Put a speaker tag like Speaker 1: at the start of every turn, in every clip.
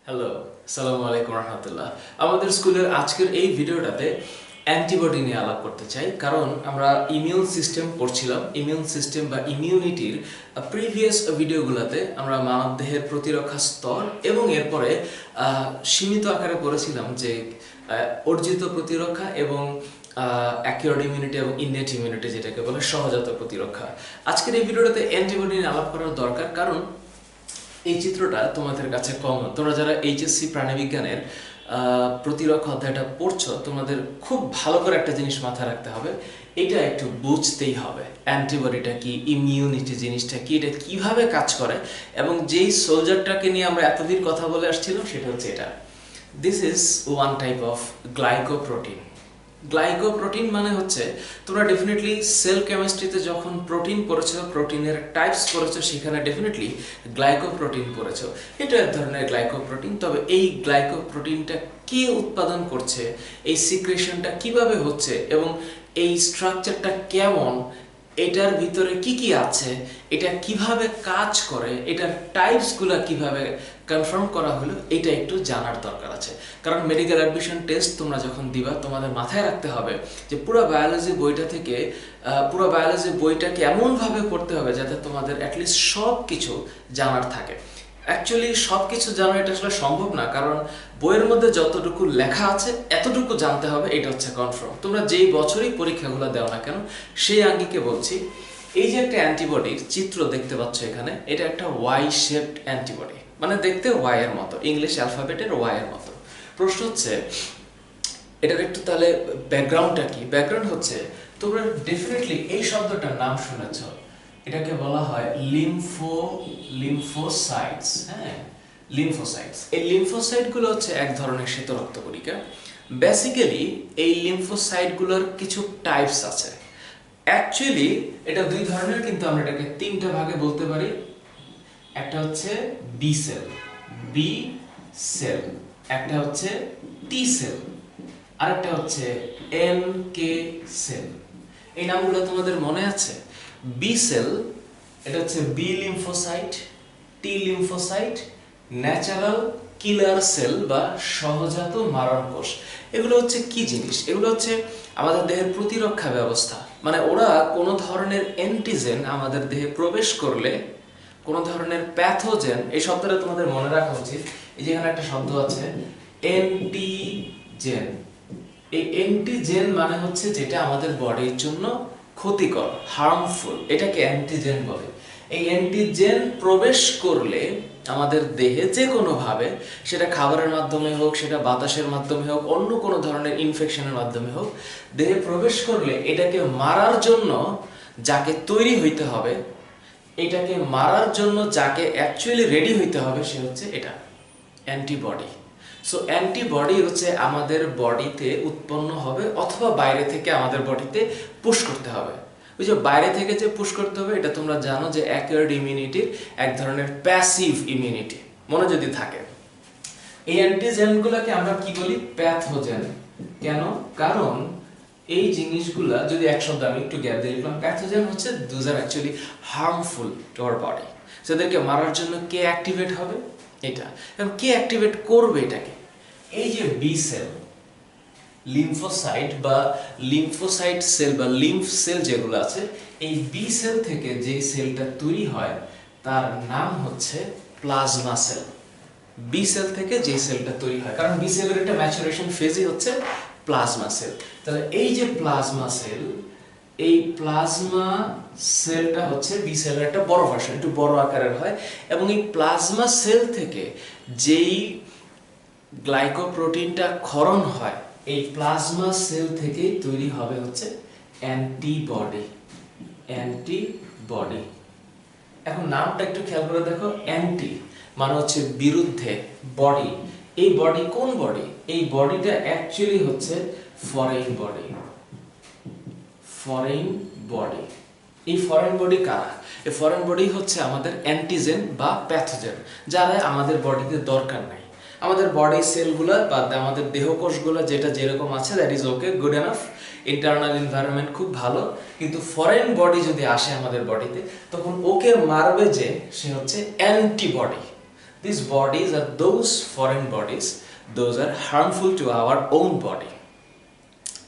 Speaker 1: Hello, আসসালামু আলাইকুম রহমতুল্লাহ। আমাদের স্কুলের আজকের এই ভিডিওটাতে অ্যান্টিবডি নিয়ে আলাপ করতে চাই, কারণ আমরা ইমিউন সিস্টেম পড়ছিলাম। ইমিউন সিস্টেম বা ইমিউনিটির প্রিভিয়াস ভিডিওগুলোতে আমরা মানবদেহের প্রতিরক্ষা স্তর এবং এরপরে সীমিত আকারে পড়েছিলাম যে অর্জিত প্রতিরক্ষা এবং অ্যাকিউরড ইমিউনিটি এবং ইননেট ইমিউনিটি, যেটাকে বলে সহজাত প্রতিরক্ষা। আজকের এই ভিডিওটাতে অ্যান্টিবডি নিয়ে আলাপ করার দরকার, কারণ এই চিত্রটা তোমাদের কাছে কমন। তোমরা যারা এইচএসসি প্রাণীবিজ্ঞানের প্রতিরক্ষা অধ্যায়টা পড়ছো, তোমাদের খুব ভালো করে একটা জিনিস মাথায় রাখতে হবে, এটা একটু বুঝতেই হবে। অ্যান্টিবডিটা কি, ইমিউনিটি জিনিসটা কি, এটা কিভাবে কাজ করে, এবং যেই সোলজারটাকে নিয়ে আমরা এতদিন কথা বলে আসছিলাম সেটা হচ্ছে এটা। This is one type of glycoprotein. Glycoprotein মানে হচ্ছে, তোমরা ডেফিনেটলি সেল কেমিস্ট্রিতে যখন প্রোটিন পড়েছো, প্রোটিনের টাইপস পড়েছো, সেখানে ডেফিনেটলি গ্লাইকোপ্রোটিন পড়েছো। এটা এক ধরনের গ্লাইকোপ্রোটিন। তবে এই গ্লাইকোপ্রোটিনটা কে উৎপাদন করছে, এই সিক্রেশনটা কিভাবে হচ্ছে, এবং এই স্ট্রাকচারটা কেমন, এটার ভিতরে কি কি আছে, এটা কিভাবে কাজ করে, এটার টাইপসগুলো কিভাবে কনফার্ম করা হলো, এটা একটু জানার দরকার আছে। কারণ মেডিকেল অ্যাডমিশন টেস্ট তোমরা যখন দিবা, তোমাদের মাথায় রাখতে হবে যে পুরো বায়োলজি বইটা থেকে পুরো বায়োলজি বইটাকে এমনভাবে পড়তে হবে যাতে তোমাদের অ্যাটলিস্ট সব কিছু জানার থাকে। অ্যাকচুয়ালি সব কিছু জানা এটা আসলে সম্ভব না, কারণ বইয়ের মধ্যে যতটুকু লেখা আছে এতটুকু জানতে হবে, এটা হচ্ছে কনফার্ম। তোমরা যেই বছরই পরীক্ষাগুলো দাও না কেন, সেই আঙ্গিকে বলছি, এই যে একটা অ্যান্টিবডির চিত্র দেখতে পাচ্ছ এখানে, এটা একটা ওয়াই শেপড অ্যান্টিবডি, মানে দেখতে ওয়াই এর মতো, ইংলিশ অ্যালফাবেটের ওয়াই এর মতো। প্রশ্ন হচ্ছে এটার একটু তাহলে ব্যাকগ্রাউন্ডটা কি। ব্যাকগ্রাউন্ড হচ্ছে, তোমরা ডেফিনেটলি এই শব্দটার নাম শুনেছ, এটাকে বলা হয় লিম্ফোসাইটস। হ্যাঁ, লিম্ফোসাইটস। এই লিম্ফোসাইটগুলো হচ্ছে এক ধরনের শ্বেত রক্তকণিকা। বেসিক্যালি এই লিম্ফোসাইটগুলোর কিছু টাইপস আছে। অ্যাকচুয়ালি এটা দুই ধরনের, কিন্তু আমরা এটাকে তিনটা ভাগে বলতে পারি। একটা হচ্ছে বি সেল, বি সেল, একটা হচ্ছে টি সেল, আরেকটা হচ্ছে এনকে সেল। এই নামগুলো তোমাদের মনে আছে? বি সেল, এটা হচ্ছে B lymphocyte, T lymphocyte, natural killer cell বা সহজাত মারণ কোষ। এগুলো হচ্ছে কি জিনিস? এগুলো হচ্ছে আমাদের দেহের প্রতিরক্ষা ব্যবস্থা। মানে ওরা কোনো ধরনের অ্যান্টিজেন আমাদের দেহে প্রবেশ করলে, কোনো ধরনের প্যাথোজেন, এই শব্দটা তোমাদের মনে রাখা উচিত। এই যে এখানে একটা শব্দ আছে অ্যান্টিজেন। এই অ্যান্টিজেন মানে হচ্ছে যেটা আমাদের বডির জন্য ক্ষতিকর, হার্মফুল, এটাকে অ্যান্টিজেন বলে। এই অ্যান্টিজেন প্রবেশ করলে আমাদের দেহে যে কোনোভাবে, সেটা খাবারের মাধ্যমে হোক, সেটা বাতাসের মাধ্যমে হোক, অন্য কোনো ধরনের ইনফেকশনের মাধ্যমে হোক, দেহে প্রবেশ করলে এটাকে মারার জন্য যাকে তৈরি হইতে হবে, এটাকে মারার জন্য যাকে অ্যাকচুয়ালি রেডি হইতে হবে, সে হচ্ছে এটা অ্যান্টিবডি। সো অ্যান্টিবডি হচ্ছে আমাদের বডিতে উৎপন্ন হবে, অথবা বাইরে থেকে আমাদের বডিতে পুশ করতে হবে। ওই যে বাইরে থেকে যে পুশ করতে হবে, এটা তোমরা জানো যে অ্যাকিউরড ইমিউনিটির এক ধরনের প্যাসিভ ইমিউনিটি মনে যদি থাকে। এই অ্যান্টিজেনগুলোকে আমরা কি বলি? প্যাথোজেন। কেন? কারণ এই জিনিসগুলা যদি এক শব্দ আমি একটু গ্যাপ দিয়ে লিখলাম, প্যাথোজেন হচ্ছে those are actually harmful to our body. সেদেরকে মারার জন্য কে অ্যাক্টিভেট হবে? এটা। এবং কে অ্যাক্টিভেট করবে এটাকে? এই যে বি সেল, লিম্ফোসাইট বা লিম্ফোসাইট সেল বা লিম্ফ সেল যেগুলো আছে, এই বি সেল থেকে যে সেলটা তৈরি হয় তার নাম হচ্ছে প্লাজমা সেল। বি সেল থেকে যে সেলটা তৈরি হয়, কারণ বি সেলের একটা ম্যাচুরেশন ফেজই হচ্ছে প্লাজমা সেল। তাহলে এই যে প্লাজমা সেল, এই প্লাজমা সেলটা হচ্ছে বি সেলের একটা বড় ভার্সন, একটু বড় আকারের হয়। এবং এই প্লাজমা সেল থেকে যেই গ্লাইকোপ্রোটিনটা ক্ষরণ হয়, এই প্লাজমা সেল থেকেই তৈরি হবে হচ্ছে অ্যান্টিবডি। অ্যান্টিবডি। এখন নামটা একটু খেয়াল করে দেখো, অ্যান্টি মানে হচ্ছে বিরুদ্ধে, বডি। এই বডি কোন বডি? এই বডিটা অ্যাকচুয়ালি হচ্ছে ফরেন বডি। Foreign body. এই ফরেন বডি কারা? এই ফরেন বডি হচ্ছে আমাদের অ্যান্টিজেন বা প্যাথোজেন, যারা আমাদের বডিতে দরকার নাই। আমাদের বডি সেলগুলো বা আমাদের দেহকোষগুলো যেটা যেরকম আছে, that is okay, good enough, internal environment খুব ভালো। কিন্তু ফরেন বডি যদি আসে আমাদের বডিতে, তখন ওকে মারবে যে, সে হচ্ছে antibody. These bodies are those foreign bodies, those are harmful to our own body.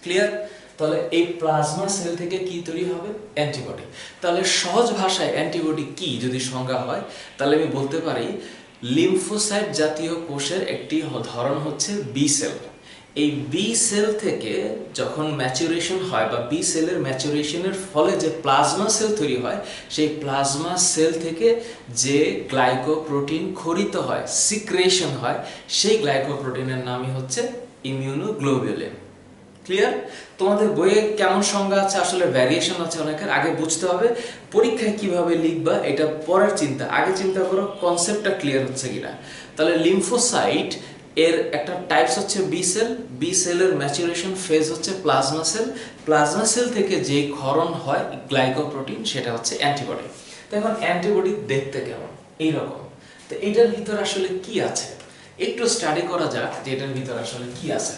Speaker 1: Clear? তাহলে এই প্লাজমা সেল থেকে কি তৈরি হবে? অ্যান্টিবডি। তাহলে সহজ ভাষায় অ্যান্টিবডি কি যদি সংজ্ঞা হয়, তাহলে আমি বলতে পারি লিম্ফোসাইট জাতীয় কোষের একটি ধরন হচ্ছে বি সেল। এই বি সেল থেকে যখন ম্যাচুরেশন হয় বা বি সেলের ম্যাচুরেশনের ফলে যে প্লাজমা সেল তৈরি হয়, সেই প্লাজমা সেল থেকে যে গ্লাইকোপ্রোটিন খরিত হয়, সিক্রেশন হয়, সেই গ্লাইকোপ্রোটিনের নামই হচ্ছে ইমিউনোগ্লোবুলিন। ক্লিয়ার? তোমাদের বইয়ে কেমন সংজ্ঞা আছে, আসলে ভ্যারিয়েশন আছে অনেকের, আগে বুঝতে হবে পরীক্ষায় কিভাবে লিখবা এটা পরের চিন্তা, আগে চিন্তা করো কনসেপ্টটা ক্লিয়ার হচ্ছে কিনা। তাহলে লিম্ফোসাইট এর একটা টাইপস হচ্ছে বি সেল, বি সেলের ম্যাচুরেশন ফেজ হচ্ছে প্লাজমা সেল, প্লাজমা সেল থেকে যে ক্ষরণ হয় গ্লাইকোপ্রোটিন সেটা হচ্ছে অ্যান্টিবডি। তো এখন অ্যান্টিবডি দেখতে কেমন? এইরকম। তো এটার ভিতর আসলে কি আছে একটু স্টাডি করা যাক যে এটার ভিতর আসলে কি আছে।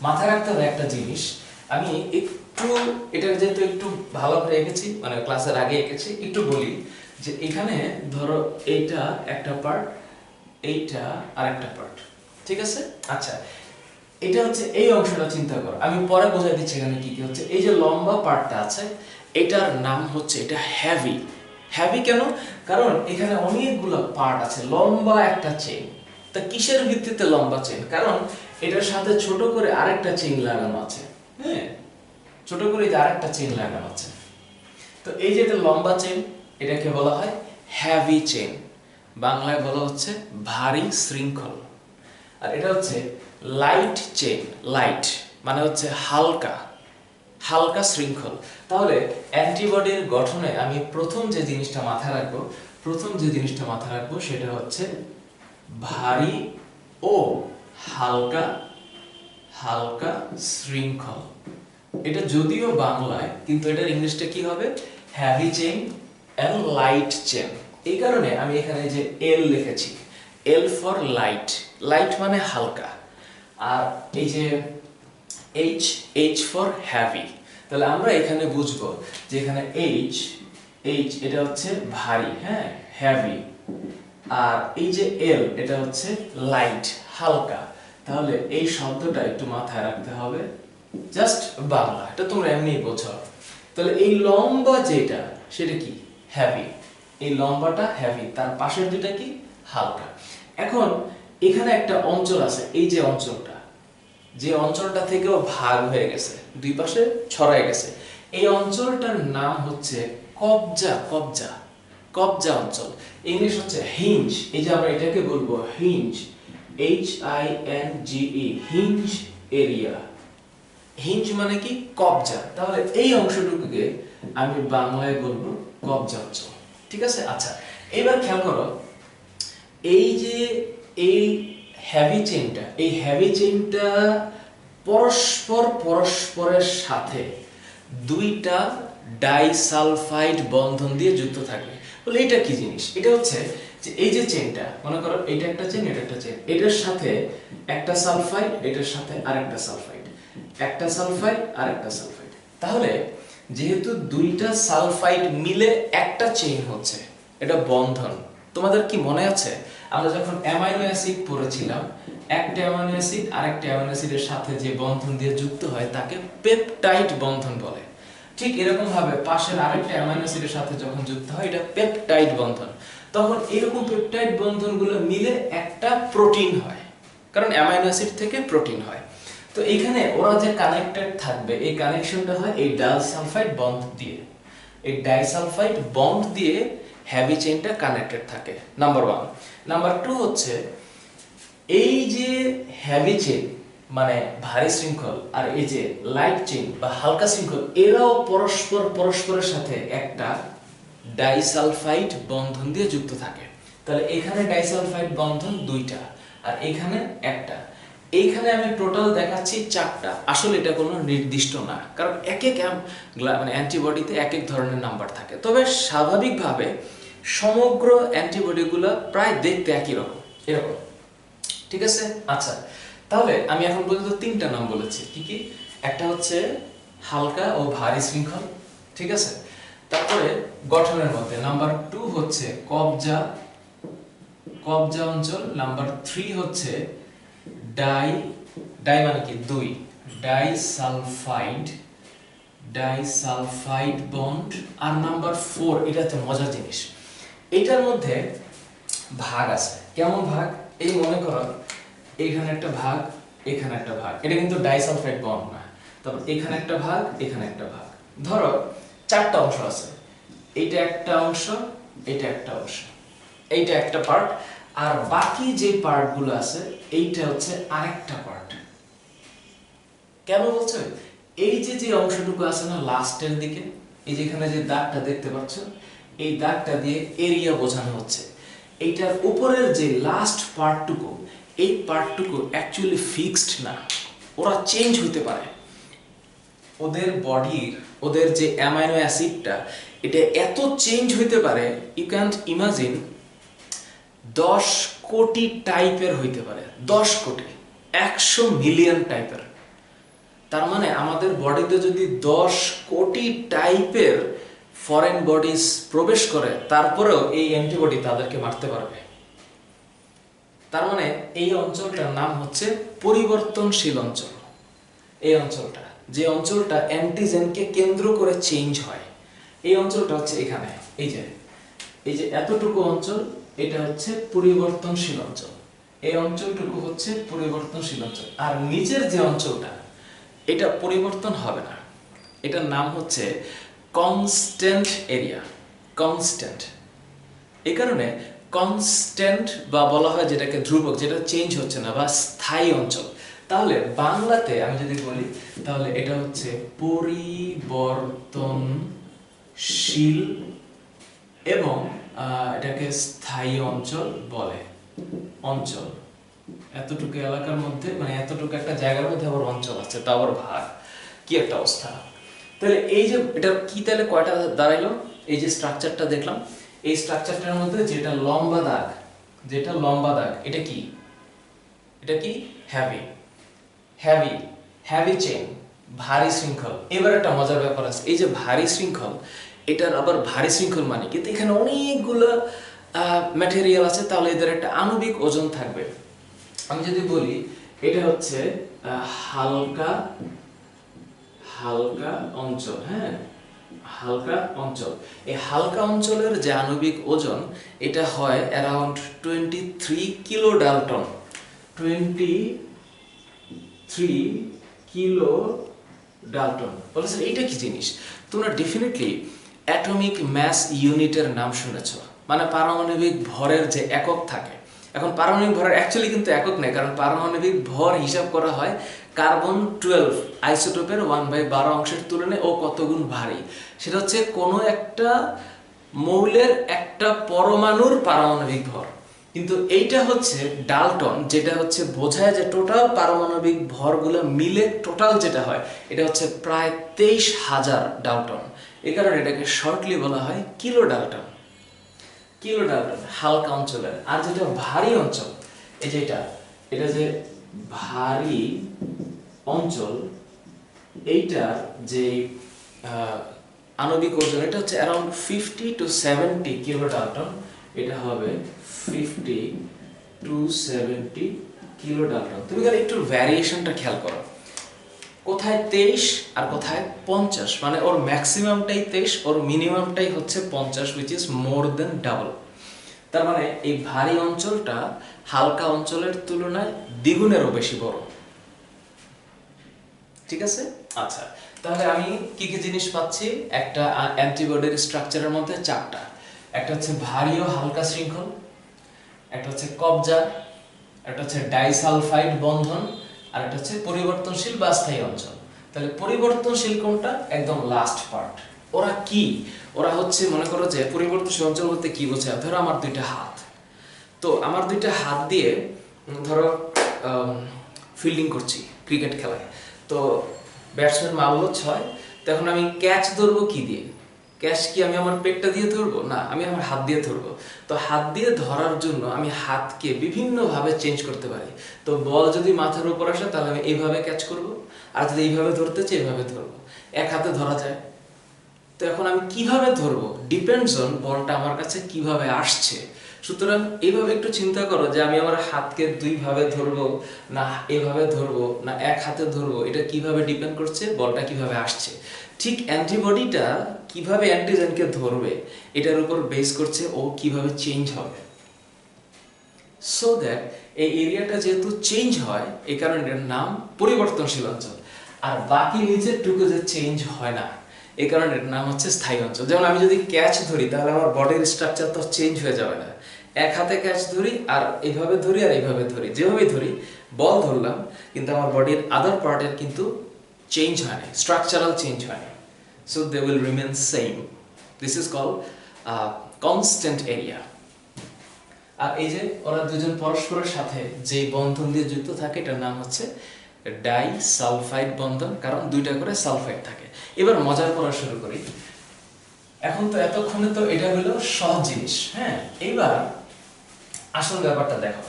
Speaker 1: মাথায় রাখতে হবে একটা জিনিস, আমি একটু এটা যেহেতু একটু ভালো করে এঁকেছি, মানে ক্লাসের আগে এঁকেছি, একটু বলি যে এখানে ধরো এইটা একটা পার্ট, এইটা আরেকটা পার্ট, ঠিক আছে? আচ্ছা, এটা হচ্ছে এই অংশটা চিন্তা করো, আমি পরে বোঝাই দিচ্ছি এখানে কি কি হচ্ছে। এই যে লম্বা পার্টটা আছে এটার নাম হচ্ছে এটা হেভি। হেভি কেন? কারণ এখানে অনেকগুলো পার্ট আছে, লম্বা একটা চেইন। তা কিসের ভিত্তিতে লম্বা চেইন? কারণ এটার সাথে ছোট করে আরেকটা চেইন লাগানো আছে। হ্যাঁ, ছোট করে যে আরেকটা চেইন লাগানো আছে। তো এই যে এটা লম্বা চেইন, এটাকে বলা হয় হেভি চেইন, বাংলায় বলা হচ্ছে ভারী শৃঙ্খল। আর এটা হচ্ছে লাইট চেইন, লাইট মানে হচ্ছে হালকা, হালকা শৃঙ্খল। তাহলে অ্যান্টিবডির গঠনে আমি প্রথম যে জিনিসটা মাথায় রাখবো সেটা হচ্ছে ভারী ও হালকা, হালকা শৃঙ্খল। এটা যদিও বাংলায়, কিন্তু এটার ইংলিশটা কি হবে? Heavy chain and light chain. এই কারণে আমি এখানে যে এল লিখেছি, এল ফর লাইট, লাইট মানে হালকা। আর এই যে এইচ, এইচ ফর হেভি। তাহলে আমরা এখানে বুঝবো যে এখানে এইচ, এইচ এটা হচ্ছে ভারী, হ্যাঁ, হেভি। আর এই যে এল এটা হচ্ছে লাইট, হালকা। তাহলে এই শব্দটা একটু মাথায় রাখতে হবে, জাস্ট বাংলা, এটা তোমরা এমনি বোঝো। তাহলে এই লম্বা যেটা সেটা কি? হেভি। এই লম্বাটা হেভি, তার পাশের দুটা কি? হালকা। এখন এখানে একটা অঞ্চল আছে, এই যে অঞ্চলটা, যে অঞ্চলটা থেকেও ভাগ হয়ে গেছে, দুই পাশে ছড়ায় গেছে, এই অঞ্চলটার নাম হচ্ছে কবজা, কবজা, কবজা অঞ্চল। ইংলিশ হচ্ছে হিঞ্জ। এই যে আমরা এটাকে বলবো hinge, HINGE, hinge area. Hinge মানে কি? কবজা। তাহলে এই অংশটুকুকে আমি বাংলায় বলবো কবজা অঞ্চল, ঠিক আছে? আচ্ছা, এবার খেয়াল করো, এই যে এই হেভি চেইনটা, এই হেভি চেইনটা পরস্পরের সাথে দুইটা ডাইসালফাইড বন্ধন দিয়ে যুক্ত থাকবে। বলে এটা কি জিনিস? এটা হচ্ছে যে এই যে চেইনটা, মনে করো এটা একটা চেইন, এটা একটা চেইন, এটার সাথে একটা সালফাইড, এটার সাথে আরেকটা সালফাইড, একটা সালফাইড আর একটা সালফাইড। তাহলে যেহেতু দুইটা সালফাইড মিলে একটা চেইন হচ্ছে, এটা বন্ধন। তোমাদের কি মনে আছে আমরা যখন অ্যামাইনো অ্যাসিড পড়েছিলাম, একটা অ্যামাইনো অ্যাসিড আরেকটা অ্যামাইনো অ্যাসিডের সাথে যে বন্ধন দিয়ে যুক্ত হয় তাকে পেপটাইড বন্ধন বলে। ঠিক এরকম ভাবে পাশের আরেকটা অ্যামাইনো অ্যাসিডের সাথে যখন যুক্ত হয় এটা পেপটাইড বন্ধন। তখন এরকম পেপটাইড বন্ধনগুলো মিলে একটা প্রোটিন হয়, কারণ অ্যামাইনো অ্যাসিড থেকে প্রোটিন হয়। তো এখানে ওরা যে কানেক্টেড থাকবে, এই কানেকশনটা হয় এই ডাইসালফাইড বন্ড দিয়ে। এই ডাইসালফাইড বন্ড দিয়ে হেভি চেইনটা কানেক্টেড থাকে, নাম্বার 1। নাম্বার 2 হচ্ছে এই যে হেভি চেইন মানে ভারী শৃঙ্খল, আর এই যে লাইট চেইন বা হালকা শৃঙ্খল, এরাও পরস্পরের সাথে একটা ডাইসালফাইড বন্ধন দিয়ে যুক্ত থাকে। তাহলে এখানে ডাইসালফাইড বন্ধন দুইটা, আর এখানে একটা। এইখানে আমি টোটাল দেখাচ্ছি 4টা। আসলে এটা কোনো নির্দিষ্ট না, কারণ এক এক মানে অ্যান্টিবডিতে এক এক ধরনের নাম্বার থাকে। তবে স্বাভাবিকভাবে সমগ্র অ্যান্টিবডিগুলো প্রায় দেখতে একই রকম, এরকম, ঠিক আছে? আচ্ছা, তাহলে আমি এখন পর্যন্ত 3টা নাম বলেছি। কি কি? একটা হচ্ছে হালকা ও ভারী শৃঙ্খল, ঠিক আছে? তারপরে গঠনের মধ্যে নাম্বার 2 হচ্ছে কবজা, কবজা অঞ্চল। নাম্বার 3 হচ্ছে ডাই মানে কি 2 ডাইসালফাইড বন্ড। আর নাম্বার 4, এটা তো মজার জিনিস, এটার মধ্যে ভাগ আছে। কেমন ভাগ? এই মনে করো এখানে একটা ভাগ, এখানে একটা ভাগ, এটা কিন্তু ডাইসালফাইড বন্ড না। তারপর এখানে একটা ভাগ, এখানে একটা ভাগ। ধরো 4টা অংশ আছে, এইটা একটা অংশ, এটা একটা অংশ, এইটা একটা পার্ট, আর বাকি যে পার্টগুলো আছে এইটা হচ্ছে আরেকটা পার্ট। কেন বলছো? এই যে অংশটুকু আছে না লাস্টের দিকে, এই যেখানে যে দাগটা দেখতে পাচ্ছ, এই দাগটা দিয়ে এরিয়া বোঝানো হচ্ছে। এইটার উপরের যে লাস্ট পার্টটুকু, এই পার্টটুকু অ্যাকচুয়ালি ফিক্সড না, ওরা চেঞ্জ হতে পারে। ওদের বডির, ওদের যে অ্যামাইনো অ্যাসিডটা, এটা এত চেঞ্জ হইতে পারে, ইউ ক্যান্ট ইমাজিন 10 কোটি টাইপের হইতে পারে। 10 কোটি, 100 মিলিয়ন টাইপের। তার মানে আমাদের বডিতে যদি 10 কোটি টাইপের ফরেন বডিজ প্রবেশ করে, তারপরেও এই অ্যান্টিবডি তাদেরকে মারতে পারবে। তার মানে এই অঞ্চলটার নাম হচ্ছে পরিবর্তনশীল অঞ্চল। এই অঞ্চলটা, যে অঞ্চলটা অ্যান্টিজেনকে কেন্দ্র করে চেঞ্জ হয়, এই অঞ্চলটা হচ্ছে এখানে। এই যে এতটুকু অঞ্চল, এটা হচ্ছে পরিবর্তনশীল অঞ্চল। এই অঞ্চলটুকু হচ্ছে পরিবর্তনশীল অঞ্চল। আর নিচের যে অঞ্চলটা, এটা পরিবর্তন হবে না, এটার নাম হচ্ছে কনস্ট্যান্ট এরিয়া। কনস্ট্যান্ট, এই কারণে কনস্ট্যান্ট বা বলা হয় যেটাকে ধ্রুবক, যেটা চেঞ্জ হচ্ছে না, বা স্থায়ী অঞ্চল। তাহলে বাংলাতে আমি যদি বলি, তাহলে এটা হচ্ছে পরিবর্তনশীল এবং এটাকে স্থায়ী অঞ্চল বলে। অঞ্চল এতটুকু এলাকার মধ্যে, মানে এতটুকু একটা জায়গার মধ্যে আবার অঞ্চল আছে, তা আবার ভাগ, কি একটা অবস্থা। তাহলে এই যে এটা কি, তাহলে কয়টা দাঁড়াইলো? এই যে স্ট্রাকচারটা দেখলাম, এই স্ট্রাকচারটার মধ্যে যেটা লম্বা দাগ, এটা কি? এটা কি? হ্যাভি চেইন, ভারী শৃঙ্খল। এবার একটা মজার ব্যাপার আছে, এই যে ভারী শৃঙ্খল, এটার আবার ভারী শৃঙ্খল মানে কিন্তু এখানে অনেকগুলো ম্যাটেরিয়াল আছে, তাহলে এদের একটা আণবিক ওজন থাকবে। আমি যদি বলি এটা হচ্ছে হালকা অঞ্চল, হ্যাঁ, হালকা অঞ্চল। এই হালকা অঞ্চলের যে আণবিক ওজন, এটা হয় around 23 kilo Dalton. 23 kilo Dalton বলেছে। এইটা কি জিনিস? তোমরা ডেফিনেটলি অ্যাটমিক ম্যাস ইউনিটের নাম শুনেছো, মানে পারমাণবিক ভরের যে একক থাকে। এখন পারমাণবিক ভরের অ্যাকচুয়ালি কিন্তু একক নেই, কারণ পারমাণবিক ভর হিসাব করা হয় কার্বন 12 আইসোটোপের 1/12 অংশের তুলনায় ও কত গুণ ভারী। সেটা হচ্ছে কোনো একটা মৌলের একটা পরমাণুর পারমাণবিক ভর। কিন্তু এইটা হচ্ছে ডালটন, যেটা হচ্ছে বোঝায় যে টোটাল পারমাণবিক ভরগুলো মিলে টোটাল যেটা হয়, এটা হচ্ছে প্রায় 23,000 ডালটন। এই কারণে এটাকে শর্টলি বলা হয় কিলো ডালটন। হালকা অঞ্চলের। আর যেটা ভারী অঞ্চল, এই যে এটা যে ভারী অঞ্চল, এইটার যে আণবিক ওজন, এটা হচ্ছে অ্যারাউন্ড 50 to 70 কিলো ডালটন। এটা হবে 50 to 70 কিলো ডালটন। তুমি খালি একটু ভ্যারিয়েশনটা খেয়াল করো, কোথায় 23 আর কোথায় 50, মানে ওর ম্যাক্সিমামটাই 23, ওর মিনিমামটাই হচ্ছে 50, which is more than double। তার মানে এই ভারী অঞ্চলটা হালকা অঞ্চলের তুলনায় দ্বিগুণেরও বেশি বড়। ঠিক আছে? আচ্ছা, তাহলে আমি কি কি জিনিস পাচ্ছি? একটা অ্যান্টিবডির স্ট্রাকচারের মধ্যে 4টা। একটা হচ্ছে ভারী ও হালকা শৃঙ্খল, একটা হচ্ছে কবজা, একটা হচ্ছে ডাইসালফাইড বন্ধন, আর একটা হচ্ছে পরিবর্তনশীল বা স্থায়ী অঞ্চল। তাহলে পরিবর্তনশীল কোনটা? একদম লাস্ট পার্ট। ওরা কি? ওরা হচ্ছে, মনে করো যে পরিবর্তনশীল অঞ্চল বলতে কি বোঝায়? ধরো আমার 2টা হাত, তো আমার 2টা হাত দিয়ে ধরো ফিল্ডিং করছি ক্রিকেট খেলায়, তো ব্যাটসম্যান মারলো 6, তখন আমি ক্যাচ ধরবো কি দিয়ে? ক্যাচ কি আমি আমার পেটটা দিয়ে ধরবো? না, আমি আমার হাত দিয়ে ধরবো। তো হাত দিয়ে ধরার জন্য আমি হাতকে বিভিন্নভাবে চেঞ্জ করতে পারি। তো বল যদি মাথার উপর আসে, তাহলে আমি এইভাবে ক্যাচ করব, আর যদি এইভাবে ধরতে চাই এইভাবে ধরবো। এক হাতে ধরা যায়। তো এখন আমি কিভাবে ধরবো? ডিপেন্ডস অন বলটা আমার কাছে কিভাবে আসছে। সুতরাং এইভাবে একটু চিন্তা করো যে আমি আমার হাতকে দুই ভাবে ধরবো না এভাবে ধরবো না এক হাতে ধরবো, এটা কিভাবে ডিপেন্ড করছে বলটা কিভাবে আসছে। ঠিক অ্যান্টিবডিটা কিভাবে অ্যান্টিজেনকে ধরবে এটার উপর বেস করছে ও কিভাবে চেঞ্জ হবে। সো দ্যাট এই এরিয়াটা যেহেতু চেঞ্জ হয় এই কারণে এর নাম পরিবর্তনশীল অঞ্চল। আর বাকি নিচের টুকু যে চেঞ্জ হয় না এই কারণে এর নাম হচ্ছে স্থায়ী অঞ্চল। যেমন আমি যদি ক্যাচ ধরি তাহলে আমার বডির স্ট্রাকচার তো চেঞ্জ হয়ে যাবে না। এক হাতে ক্যাচ ধরি আর এইভাবে ধরি আর এইভাবে ধরি, যেভাবে ধরি বল ধরলাম, কিন্তু আমার বডির আদার পার্টের কিন্তু চেঞ্জ হয় না, স্ট্রাকচারাল চেঞ্জ হয় না। So they will remain same. This is called constant area. আর এই যে ওরা দুজন পরস্পরের সাথে যে বন্ধন দিয়ে যুক্ত থাকে এটার নাম হচ্ছে ডাই সালফাইড বন্ধন, কারণ দুইটা করে সালফাইড থাকে। এবার মজার পড়া শুরু করি। এখন তো এতক্ষণে তো এটা হলো সহজ জিনিস, হ্যাঁ। এবার আসল ব্যাপারটা দেখো,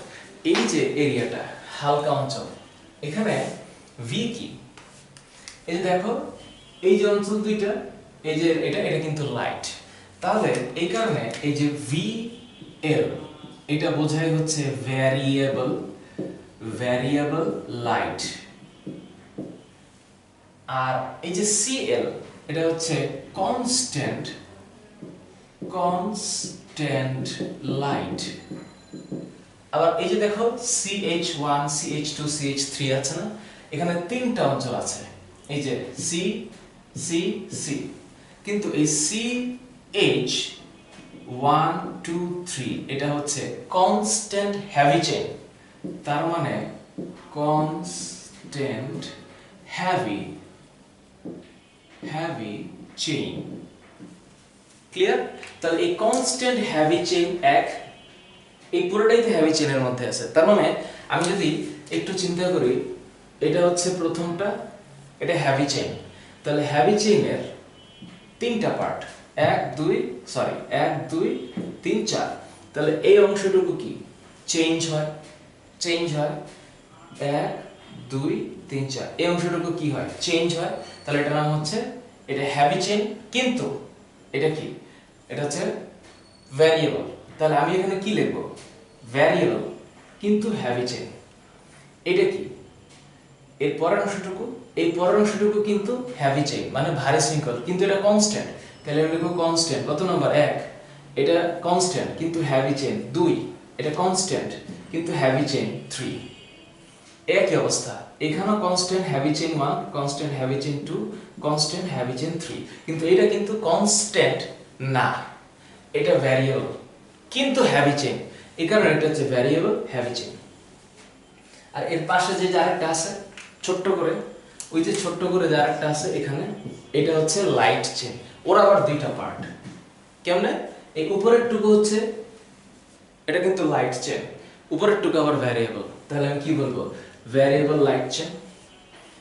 Speaker 1: এই যে এরিয়াটা হালকা অঞ্চল, এখানে ভি কি? এই যে দেখো এই যে অঞ্চল দুইটা, এই যে এটা কিন্তু লাইট, তাহলে এই কারণে এই যে ভি এল এটা বোঝায় হচ্ছে ভ্যারিয়েবল লাইট। আর এই যে সিএল এটা হচ্ছে কনস্ট্যান্ট লাইট। আবার এই যে দেখো CH1 CH2 CH3 আছে না, এখানে তিনটা অঞ্চল আছে, এই যে সি সি সি, কিন্তু এই CH1 2 3 এটা হচ্ছে কনস্ট্যান্ট হেভি চেইন। তার মানে কনস্ট্যান্ট হেভি চেইন। ক্লিয়ার? তাহলে এই কনস্ট্যান্ট হেভি চেইন এক, এই পুরোটাই তো হেভি চেইনের মধ্যে আছে। তার মানে আমি যদি একটু চিন্তা করি, এটা হচ্ছে প্রথমটা, এটা হেভি চেইন, তাহলে হেভি চেইনের তিনটা পার্ট, 1 2 3 4, তাহলে এই অংশটুকু কি চেঞ্জ হয় 1 2 3 4, এই অংশটুকু কি হয় চেঞ্জ হয়, তাহলে এটার নাম হচ্ছে, এটা হেভি চেইন কিন্তু এটা কি, এটা হচ্ছে ভ্যারিয়েবল। তাহলে আমি এখানে কি লিখবো, ভ্যারিয়েবল কিন্তু হেভি চেইন। এটা কি, এর পরের অংশটুকু, এই পরের অংশটুকু কিন্তু হেভি চেইন মানে ভারী শৃঙ্খল, কিন্তু এটা কনস্ট্যান্ট, তাহলে আমি লিখবো কনস্ট্যান্ট কত নাম্বার 1, এটা কনস্ট্যান্ট কিন্তু হেভি চেইন 2, এটা কনস্ট্যান্ট কিন্তু হেভি চেইন 3। একই অবস্থা এখানেও constant heavy chain 1, constant heavy chain 2, constant heavy chain 3, কিন্তু এটা কিন্তু কনস্ট্যান্ট না, এটা ভ্যারিয়েবল কিন্তু হেভি চেইন, এই কারণে এটা হচ্ছে ভ্যারিয়েবল হেভি চেইন। আর এর পাশে যে আরেকটা আছে ছোট্ট করে, ওই যে ছোট্ট করে যে আরেকটা আছে এখানে, এটা হচ্ছে লাইট চেইন। ওর আবার দুইটা পার্ট, কেমনে, এই উপরের টুকু হচ্ছে এটা কিন্তু লাইট চেইন, উপরের টুকু আবার ভ্যারিয়েবল, তাহলে আমি কি বলবো, ভ্যারিয়েবল লাইট চেইন।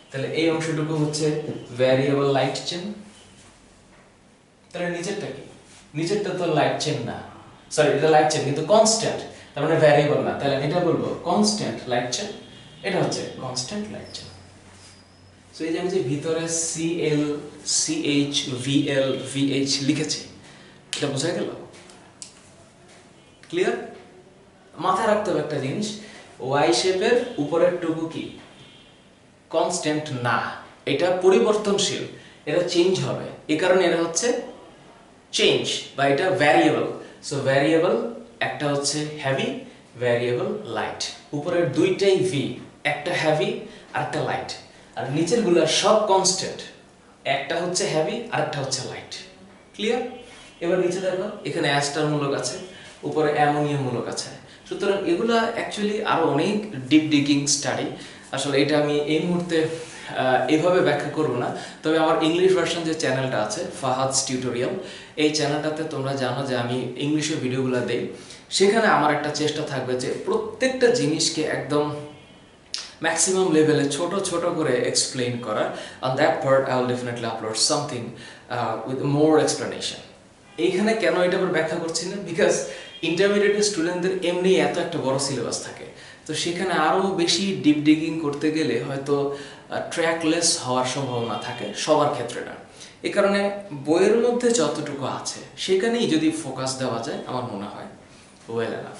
Speaker 1: তাহলে এই অংশটুকু হচ্ছে ভ্যারিয়েবল লাইট চেইন। তাহলে নিচেরটা কি, নিচেরটা তো লাইট চেইন না, সরি এটা লাইট চেইন কিন্তু কনস্ট্যান্ট, তার মানে ভ্যারিয়েবল না, তাহলে আমি এটা বলবো কনস্ট্যান্ট লাইট চেইন, এটা হচ্ছে কনস্ট্যান্ট লাইট চেইন। সো এই যে আমি যে ভিতরে CL CH VL VH লিখেছি, এটা বোঝা গেল? ক্লিয়ার? মাথায় রাখতে হবে একটা জিনিস, ওয়াই শেপের উপরের টুকু কি কনস্ট্যান্ট না, এটা পরিবর্তনশীল, এটা চেঞ্জ হবে, এই কারণে এটা হচ্ছে চেঞ্জ বা এটা ভ্যারিয়েবল। সো ভ্যারিয়েবল একটা হচ্ছে হেভি, ভ্যারিয়েবল লাইট, উপরের দুইটাই ভি, একটা হেভি আর একটা লাইট, আর নিচের গুলা সব কনস্ট্যান্ট, একটা হচ্ছে হেভি আর একটা হচ্ছে লাইট। ক্লিয়ার? এবার নিচে দেখো এখানে অ্যাস্টার মূলক আছে, উপরে অ্যামোনিয়াম মূলক আছে। সুতরাং এগুলা অ্যাকচুয়ালি আরো অনেক ডিপ ডিগিং স্টাডি, আসলে এটা আমি এই মুহূর্তে এইভাবে ব্যাখ্যা করব না। তবে আমার ইংলিশ ভার্সন যে চ্যানেলটা আছে ফাহাদস টিউটোরিয়াল, এই চ্যানেলটাতে তোমরা জানো যে আমি ইংলিশে ভিডিওগুলো দেই, সেখানে আমার একটা চেষ্টা থাকবে যে প্রত্যেকটা জিনিসকে একদম ম্যাক্সিমাম লেভেলে ছোট ছোট করে এক্সপ্লেইন করা। On that part I will definitely upload something with more explanation. এইখানে কেন এটা আবার ব্যাখ্যা করছি না, বিকজ ইন্টারমিডিয়েটের স্টুডেন্টদের এমনি এত একটা বড় সিলেবাস থাকে, তো সেখানে আরও বেশি ডিপ ডিগিং করতে গেলে হয়তো ট্র্যাকলেস হওয়ার সম্ভাবনা থাকে, সবার ক্ষেত্রে না। এই কারণে বইয়ের মধ্যে যতটুকু আছে সেখানেই যদি ফোকাস দেওয়া যায় আমার মনে হয় ওয়েল এনাফ।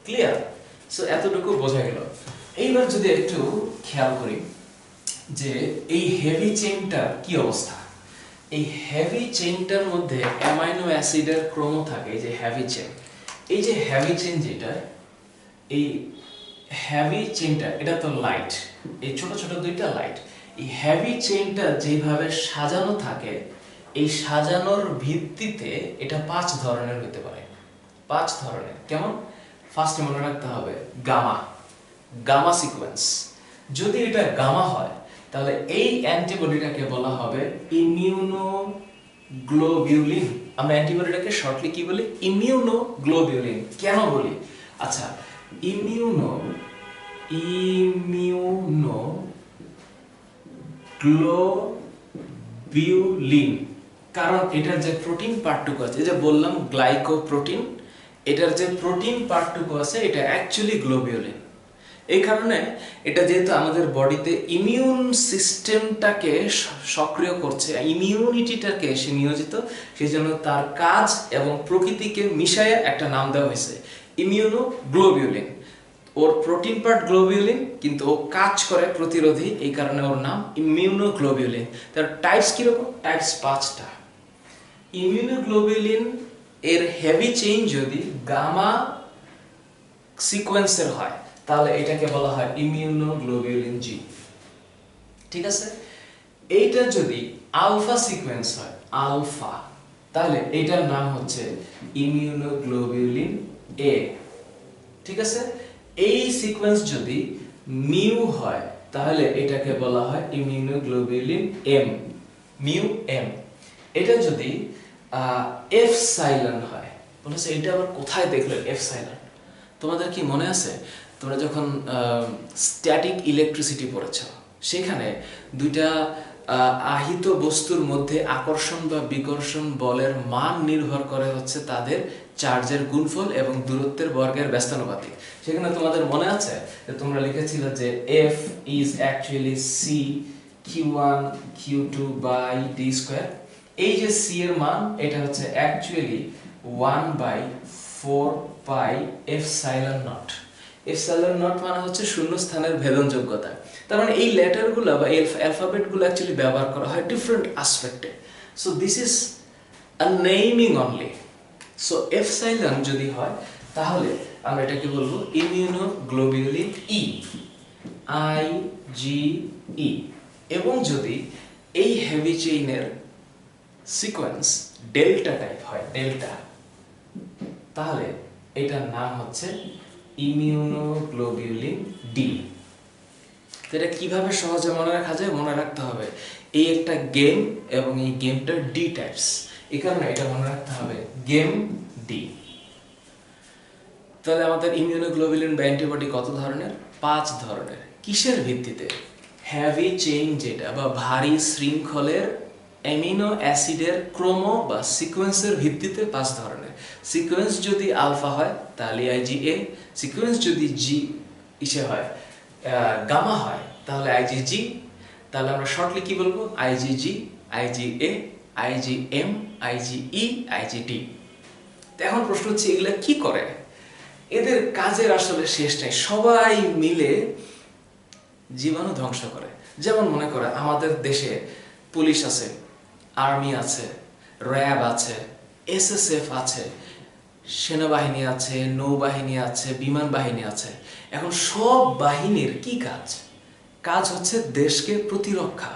Speaker 1: ক্লিয়ার? সো এতটুকু বোঝা গেল। এইবার যদি একটু খেয়াল করি যে এই হেভি চেইনটার কি অবস্থা। এই হেভি চেইনটার মধ্যে অ্যামাইনো অ্যাসিডের ক্রোমো থাকে, এই যে হেভি চেইন। এই যে হেভি চেইন যেটা, এই হেভি চেইনটা এটা তো লাইট, এই ছোট ছোট দুইটা লাইট। এই হেভি চেইনটা যেভাবে সাজানো থাকে, এই সাজানোর ভিত্তিতে এটা 5 ধরনের হতে পারে। 5 ধরনের কেমন? ফার্স্টে মনে রাখতে হবে গামা, গামা সিকোয়েন্স। যদি এটা গামা হয় তাহলে এই অ্যান্টিবডিটাকে বলা হবে ইমিউনোগ্লোবিউলিন। আমরা অ্যান্টিবডিটাকে শর্টলি কি বলি? ইমিউনোগ্লোবিউলিন। কেন বলি? আচ্ছা, ইমিউনোগ্লোবিউলিন, কারণ এটার যে প্রোটিন পার্টটুকু আছে, এই যে বললাম গ্লাইকোপ্রোটিন, এটার যে প্রোটিন পার্টটুকু আছে এটা অ্যাকচুয়ালি গ্লোবিউলিন। এই কারণে এটা যেহেতু আমাদের বডিতে ইমিউন সিস্টেমটাকে সক্রিয় করছে, ইমিউনিটিটাকে সে নিয়োজিত, সেই জন্য তার কাজ এবং প্রকৃতিকে মিশাইয়ে একটা নাম দেওয়া হয়েছে ইমিউনোগ্লোবিউলিন। ওর প্রোটিন পার্ট গ্লোবিউলিন, কিন্তু ও কাজ করে প্রতিরোধী, এই কারণে ওর নাম ইমিউনোগ্লোবিউলিন। তার টাইপস কিরকম? টাইপস 5টা। ইমিউনোগ্লোবিউলিন এর হেভি চেইন যদি গামা সিকোয়েন্সের হয় তাহলে এটাকে বলা হয় ইমিউনোগ্লোবিউলিন জি। ঠিক আছে? এইটা যদি আলফা সিকোয়েন্স হয়, আলফা, তাহলে এটার নাম হচ্ছে ইমিউনোগ্লোবিউলিন এ। ঠিক আছে? এই সিকোয়েন্স যদি মিউ হয় তাহলে এটাকে বলা হয় ইমিউনোগ্লোবিউলিন এম, মিউ এম। এটা যদি এফসাইলন হয়, বলেছে এটা আবার কোথায় দেখলেন এফসাইলন? তোমাদের কি মনে আছে তোমরা যখন স্ট্যাটিক ইলেকট্রিসিটি পড়েছ, সেখানে দুইটা আহিত বস্তুর মধ্যে আকর্ষণ বা বিকর্ষণ বলের মান নির্ভর করে হচ্ছে তাদের চার্জের গুণফল এবং দূরত্বের বর্গের ব্যস্তানুপাতিক। সেখানে তোমাদের মনে আছে যে তোমরা লিখেছিল যে F is actually C Q1 Q2 by D square। এই যে C এর মান এটা হচ্ছে actually 1/4 pi epsilon not. Epsilon not মানে হচ্ছে শূন্য স্থানের ভেদনযোগ্যতা। তার মানে এই লেটারগুলো বা অ্যালফাবেটগুলো অ্যাকচুয়ালি ব্যবহার করা হয় ডিফারেন্ট অ্যাসপেক্টে। So this is a naming only. So epsilon যদি হয় তাহলে আমরা এটাকে বলবো ইমিউনোগ্লোবিউলিন ই, IgE। এবং যদি এই হেভি চেইনের সিকোয়েন্স ডেল্টা টাইপ হয়, ডেল্টা, তাহলে এটার নাম হচ্ছে ইমিউনোগ্লোবিউলিন ডি। তো এটা কিভাবে সহজে মনে রাখা যায়? মনে রাখতে হবে এই একটা গেম এবং এই গেমটার ডি টাইপস, এই কারণে এটা মনে রাখতে হবে গেম ডি। তাহলে আমাদের ইমিউনোগ্লোবিউলিন বা অ্যান্টিবডি কত ধরনের? 5 ধরনের। কিসের ভিত্তিতে? হেভি চেইন যেটা বা ভারী শৃঙ্খলের অ্যামিনো অ্যাসিডের ক্রোমো বা সিকোয়েন্সের ভিত্তিতে 5 ধরনের। সিকোয়েন্স যদি আলফা হয় তাহলে IgA, সিকোয়েন্স যদি জি ইসে হয় গামা হয় তাহলে IgG, তাহলে আমরা শর্টলি কি বলবো? IgG, IgA, IgM, IgE, IgD। এখন প্রশ্ন হচ্ছে এগুলা কি করে? এদের কাজের আসলে শেষ নাই, সবাই মিলে জীবাণু ধ্বংস করে। যেমন মনে করে আমাদের দেশে পুলিশ আছে, আর্মি আছে, র্যাব আছে, SSF আছে, সেনাবাহিনী আছে, নৌবাহিনী আছে, বিমান বাহিনী আছে। এখন সব বাহিনীর কি কাজ? কাজ হচ্ছে দেশকে প্রতিরক্ষা,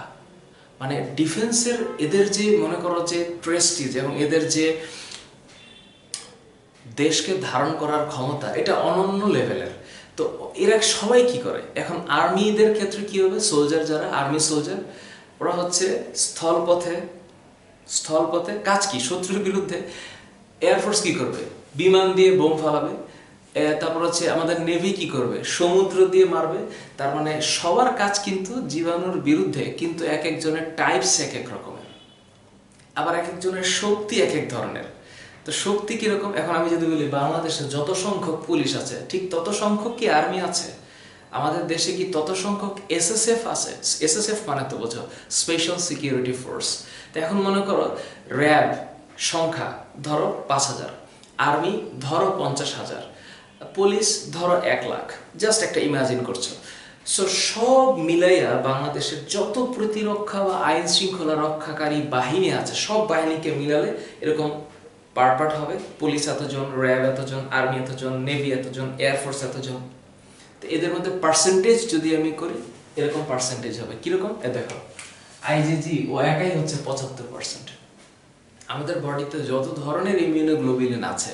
Speaker 1: মানে ডিফেন্সের এদের যে মনে করো যে প্রেস্টিজ এবং এদের যে দেশকে ধারণ করার ক্ষমতা, এটা অনন্য লেভেলের। তো এরা সবাই কি করে? এখন আর্মিদের ক্ষেত্রে কি হবে? সোলজার যারা আর্মি সোলজার, ওরা হচ্ছে স্থলপথে কাজ কি? শত্রুর বিরুদ্ধে। এয়ারফোর্স কি করবে? বিমান দিয়ে বোম ফালাবে। তারপর হচ্ছে আমাদের নেভি কি করবে? সমুদ্র দিয়ে মারবে। তার মানে সবার কাজ কিন্তু জীবাণুর বিরুদ্ধে, কিন্তু এক একজনের টাইপস এক এক রকমের, আবার এক একজনের শক্তি এক এক ধরনের। তো শক্তি কিরকম? এখন আমি যদি বলি বাংলাদেশে যত সংখ্যক পুলিশ আছে ঠিক তত সংখ্যক কি আর্মি আছে? আমাদের দেশে কি তত সংখ্যক SSF আছে? SSF মানে তো বোঝো স্পেশাল সিকিউরিটি ফোর্স। তো এখন মনে করো র্যাব সংখ্যা ধরো 5000, আর্মি ধরো 50,000, পুলিশ ধরো 1 লাখ, জাস্ট একটা ইমাজিন করছো। সো সব মিলাইয়া বাংলাদেশের যত প্রতিরক্ষা বা আইন শৃঙ্খলা রক্ষাকারী বাহিনী আছে সব বাহিনীকে মিলালে এরকম পার্ট হবে। পুলিশ এতজন, র্যাব এতজন, আর্মি এতজন, নেভি এতজন, এয়ারফোর্স এতজন। তো এদের মধ্যে পার্সেন্টেজ যদি আমি করি এরকম পার্সেন্টেজ হবে। কিরকম? দেখো, আইজিজি ও একাই হচ্ছে 75%। আমাদের বডিতে যত ধরনের ইমিউনোগ্লোবুলিন আছে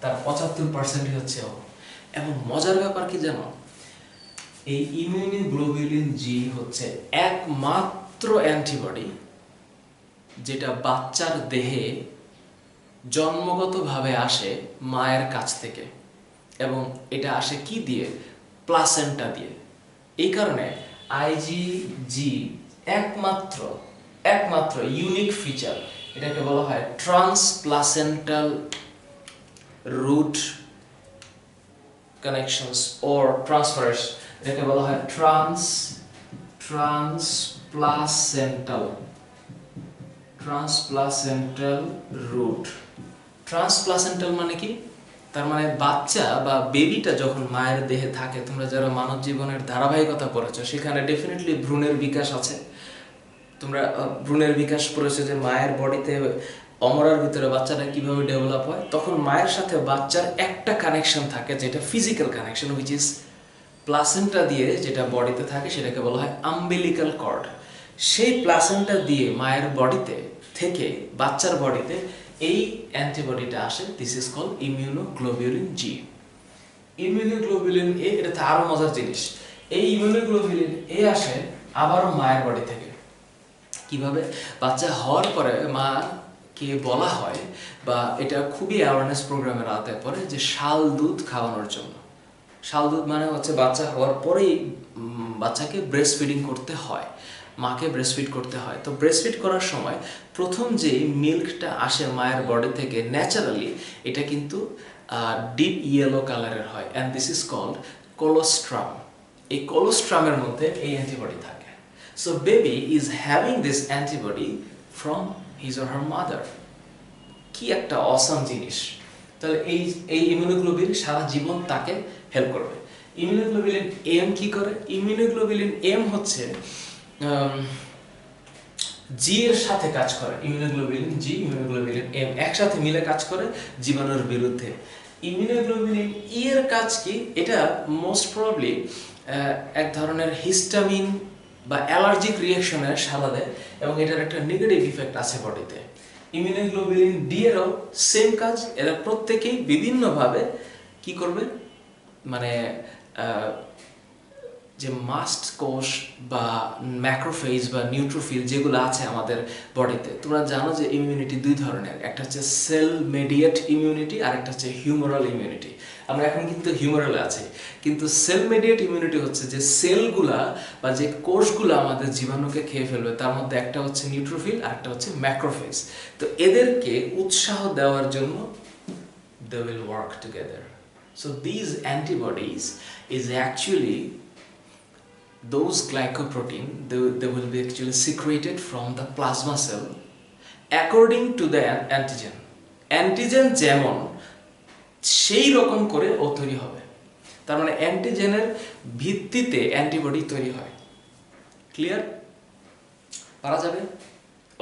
Speaker 1: তার 75% হচ্ছে ও। এবং মজার ব্যাপার কি জানো, এই ইমিউনোগ্লোবুলিন জি হচ্ছে একমাত্র অ্যান্টিবডি যেটা বাচ্চার দেহে জন্মগতভাবে আসে মায়ের কাছ থেকে, এবং এটা আসে কি দিয়ে? প্লাসেন্টা দিয়ে। এই কারণে আইজিজি একমাত্র ইউনিক ফিচার, এটাকে বলা হয় transplacental root connections or transferase. এটাকে বলা হয় ট্রান্সপ্লাসেন্টাল রুট। ট্রান্সপ্লাসেন্টাল মানে কি? তার মানে বাচ্চা বা বেবিটা যখন মায়ের দেহে থাকে, তোমরা যারা মানব জীবনের ধারাবাহিকতা পড়েছো সেখানে ডেফিনেটলি ভ্রূণের বিকাশ আছে। তোমরা ভ্রূণের বিকাশ পড়েছো যে মায়ের বডিতে অমরার ভিতরে বাচ্চাটা কিভাবে ডেভেলপ হয়। তখন মায়ের সাথে বাচ্চার একটা কানেকশন থাকে যেটা physical connection, which is placenta দিয়ে যেটা বডিতে থাকে সেটাকে বলা হয় আম্বিলিক্যাল কর্ড। সেই প্লাসেন্টা দিয়ে মায়ের বডিতে থেকে বাচ্চার বডিতে এই অ্যান্টিবডিটা আসে। This is called immunoglobulin G. Immunoglobulin A, এটা তো আরো মজার জিনিস। এই ইমিউনোগ্লোবুলিন এ আসে আবারও মায়ের বডি থেকে। কিভাবে? বাচ্চা হওয়ার পরে মাকে বলা হয়, বা এটা খুবই অ্যাওয়ারনেস প্রোগ্রামের আওতায় পড়ে, যে শাল দুধ খাওয়ানোর জন্য। শাল দুধ মানে হচ্ছে বাচ্চা হওয়ার পরেই বাচ্চাকে ব্রেস্ট ফিডিং করতে হয়, মাকে ব্রেস্ট ফিড করতে হয়। তো ব্রেস্ট ফিড করার সময় প্রথম যে মিল্কটা আসে মায়ের বডি থেকে ন্যাচারালি, এটা কিন্তু ডিপ ইয়েলো কালারের হয়, and this is called colostrum. এই কোলোস্ট্রামের মধ্যে এই অ্যান্টিবডি থাকে। So baby is having this antibody from his or her mother. কি একটা অসাম জিনিস! তাহলে এই ইমিউনোগ্লোবুলিন সারা জীবন তাকে হেল্প করবে। ইমিউনোগ্লোবুলিন এম কি করে? ইমিউনোগ্লোবুলিন এম হচ্ছে জি এর সাথে কাজ করে। ইমিউনোগ্লোবুলিন জি, ইমিউনোগ্লোবুলিন এম একসাথে মিলে কাজ করে জীবাণুর বিরুদ্ধে। ইমিউনোগ্লোবুলিন ই এর কাজ কি? এটা মোস্ট প্রবাবলি এক ধরনের হিস্টামিন বা অ্যালার্জিক রিয়াকশনের সাড়া দেয়, এবং এটার একটা নেগেটিভ ইফেক্ট আছে বডিতে। ইমিউনোগ্লোবুলিন ডি এরও সেম কাজ। এরা প্রত্যেকেই বিভিন্নভাবে কি করবে, মানে যে মাস্ট কোষ বা ম্যাক্রোফেজ বা নিউট্রোফিল যেগুলো আছে আমাদের বডিতে, তোমরা জানো যে ইমিউনিটি দুই ধরনের, একটা হচ্ছে সেল মেডিয়েট ইমিউনিটি আর একটা হচ্ছে হিউমারাল ইমিউনিটি। আমরা এখন কিন্তু হিউমারালে আছি, কিন্তু সেল মেডিয়েট ইমিউনিটি হচ্ছে যে সেলগুলা বা যে কোষগুলো আমাদের জীবাণুকে খেয়ে ফেলবে, তার মধ্যে একটা হচ্ছে নিউট্রোফিল আর একটা হচ্ছে ম্যাক্রোফেজ। তো এদেরকে উৎসাহ দেওয়ার জন্য they will work together. So these antibodies is actually those glycoprotein, they will be actually secreted from the plasma cell according to the antigen. Antigen যেমন সেই রকম করে ও তৈরি হবে। তার মানে অ্যান্টিজেনের ভিত্তিতে অ্যান্টিবডি তৈরি হয়। ক্লিয়ার? পারা যাবে?